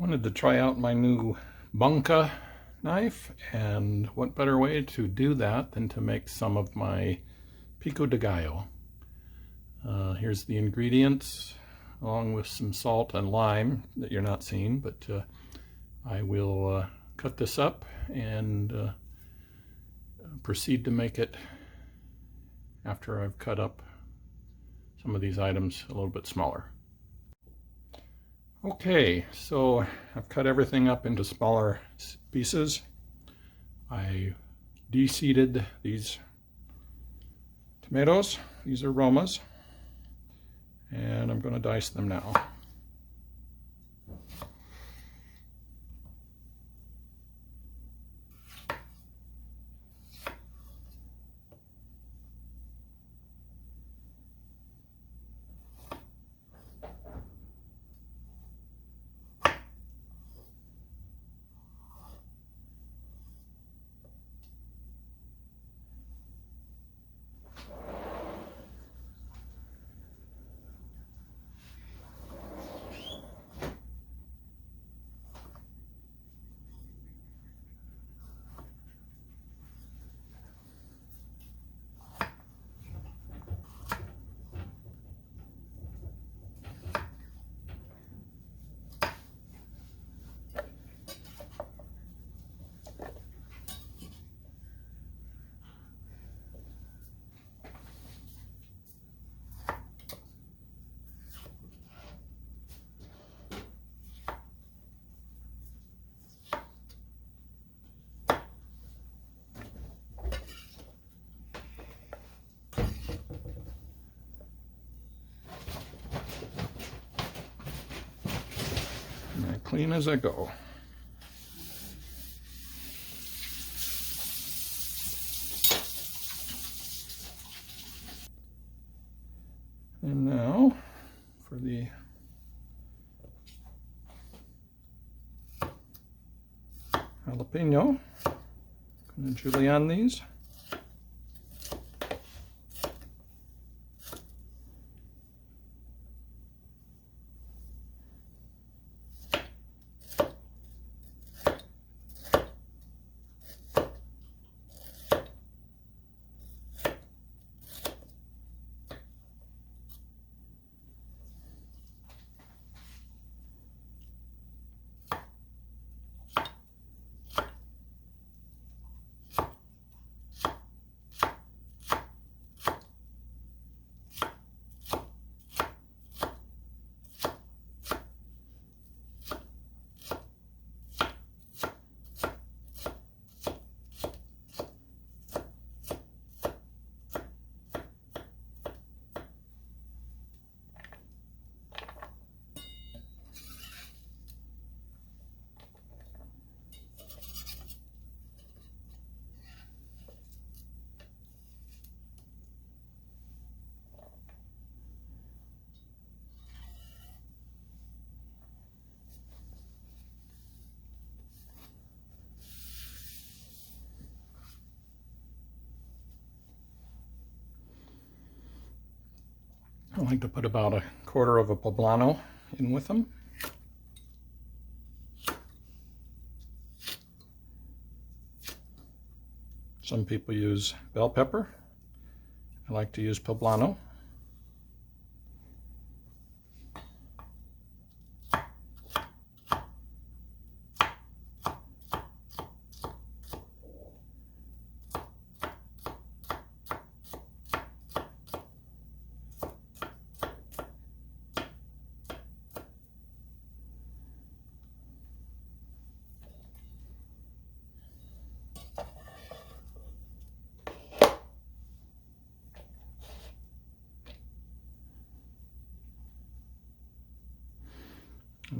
Wanted to try out my new Bunka knife, and what better way to do that than to make some of my Pico de Gallo. Here's the ingredients, along with some salt and lime that you're not seeing, but I will cut this up and proceed to make it after I've cut up some of these items a little bit smaller. Okay, so I've cut everything up into smaller pieces. I de-seeded these tomatoes. These are Romas, and I'm going to dice them now. Clean as I go. And now for the jalapeno. I'm going to julienne these. I like to put about 1/4 of a poblano in with them. Some people use bell pepper. I like to use poblano.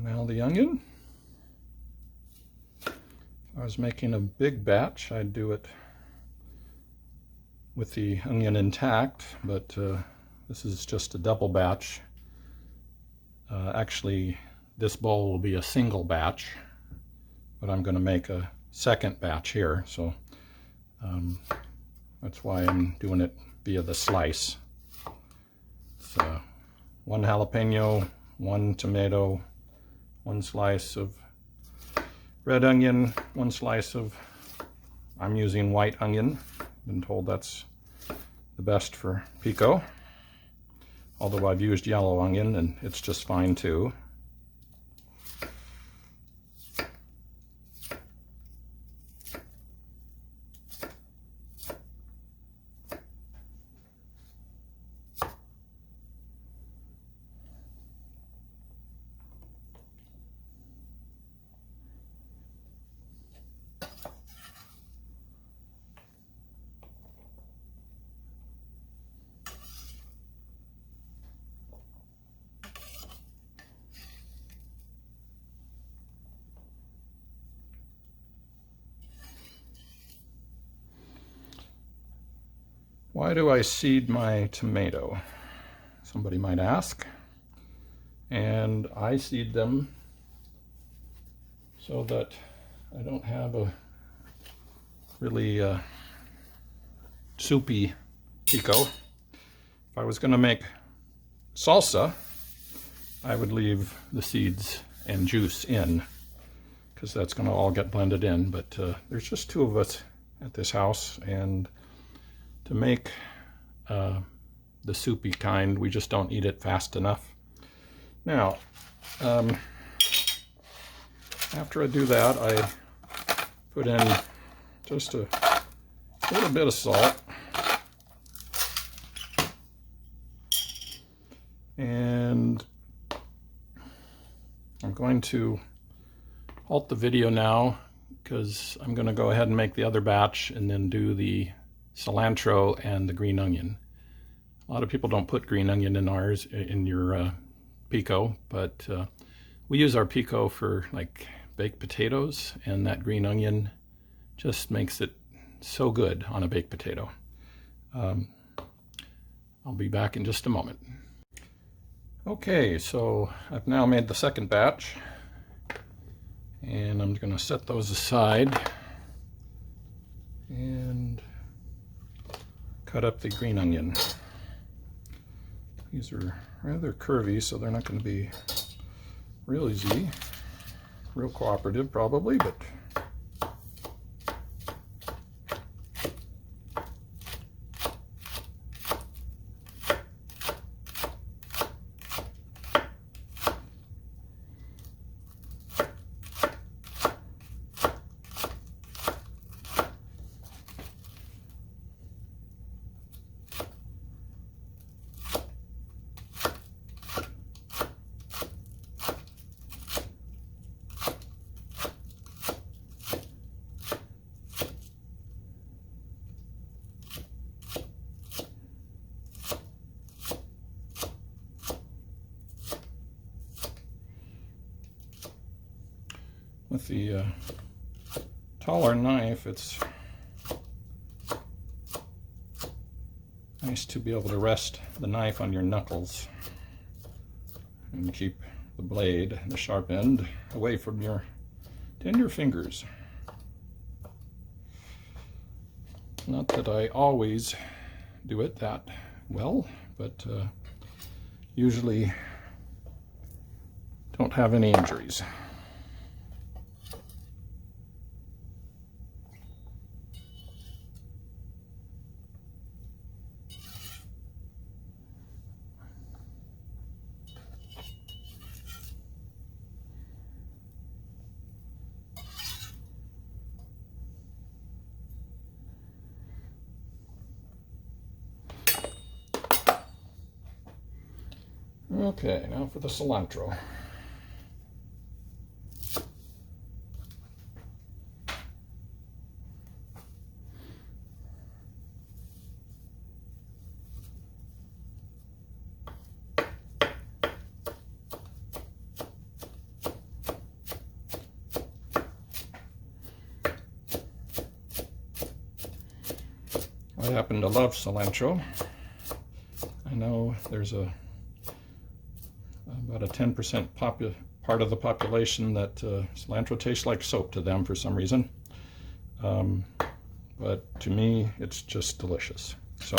Now the onion. If I was making a big batch, I'd do it with the onion intact, but this is just a double batch. Actually, this bowl will be a single batch, but I'm going to make a second batch here, so that's why I'm doing it via the slice. It's 1 jalapeno, 1 tomato, 1 slice of red onion, 1 slice of, I'm using white onion. Been told that's the best for pico. Although I've used yellow onion and it's just fine too. Why do I seed my tomato? Somebody might ask. And I seed them so that I don't have a really soupy pico. If I was going to make salsa, I would leave the seeds and juice in, because that's going to all get blended in. But there's just 2 of us at this house, and to make the soupy kind, we just don't eat it fast enough. Now, after I do that, I put in just a little bit of salt. And I'm going to halt the video now, because I'm going to go ahead and make the other batch and then do the cilantro and the green onion. A lot of people don't put green onion in ours, in your pico, but we use our pico for like baked potatoes, and that green onion just makes it so good on a baked potato. I'll be back in just a moment. Okay, so I've now made the second batch, and I'm going to set those aside and cut up the green onion. These are rather curvy, so they're not going to be real easy, real cooperative probably, but with the taller knife, it's nice to be able to rest the knife on your knuckles and keep the blade, the sharp end, away from your tender fingers. Not that I always do it that well, but usually don't have any injuries. Okay, now for the cilantro. I happen to love cilantro. I know there's about a 10% part of the population that cilantro tastes like soap to them for some reason. But to me, it's just delicious. So,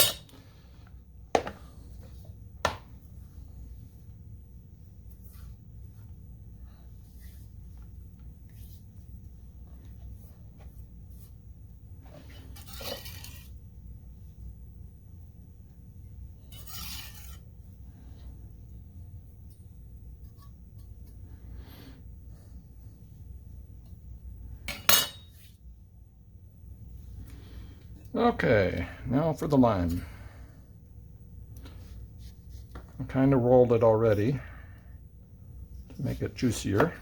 Okay, now for the lime. I kind of rolled it already to make it juicier.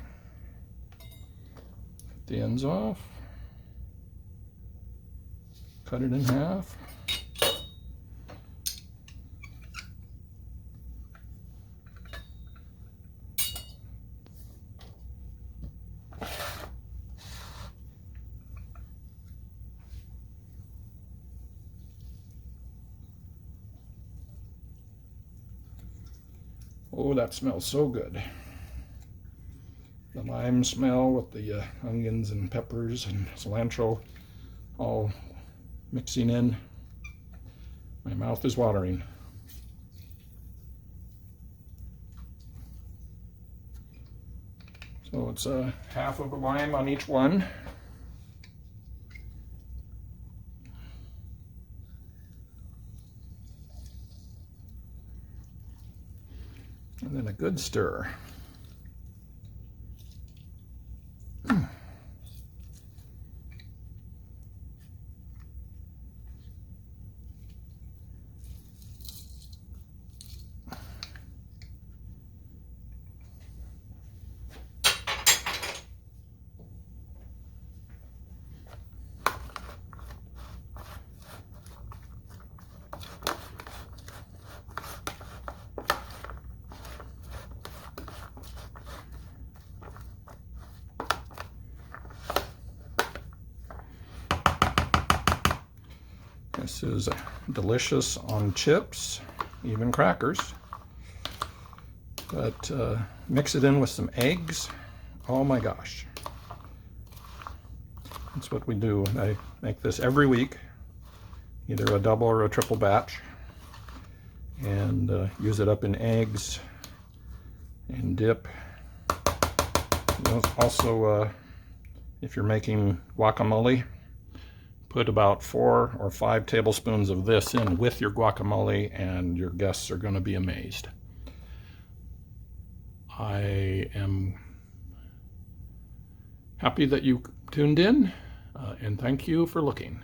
Cut the ends off. Cut it in half. Oh, that smells so good. The lime smell with the onions and peppers and cilantro all mixing in. My mouth is watering. So it's half of a lime on each one. And then a good stir. This is delicious on chips, even crackers. But mix it in with some eggs. Oh my gosh. That's what we do. I make this every week, either a double or a triple batch, and use it up in eggs and dip. Also, if you're making guacamole, put about 4 or 5 tablespoons of this in with your guacamole, and your guests are going to be amazed. I am happy that you tuned in, and thank you for looking.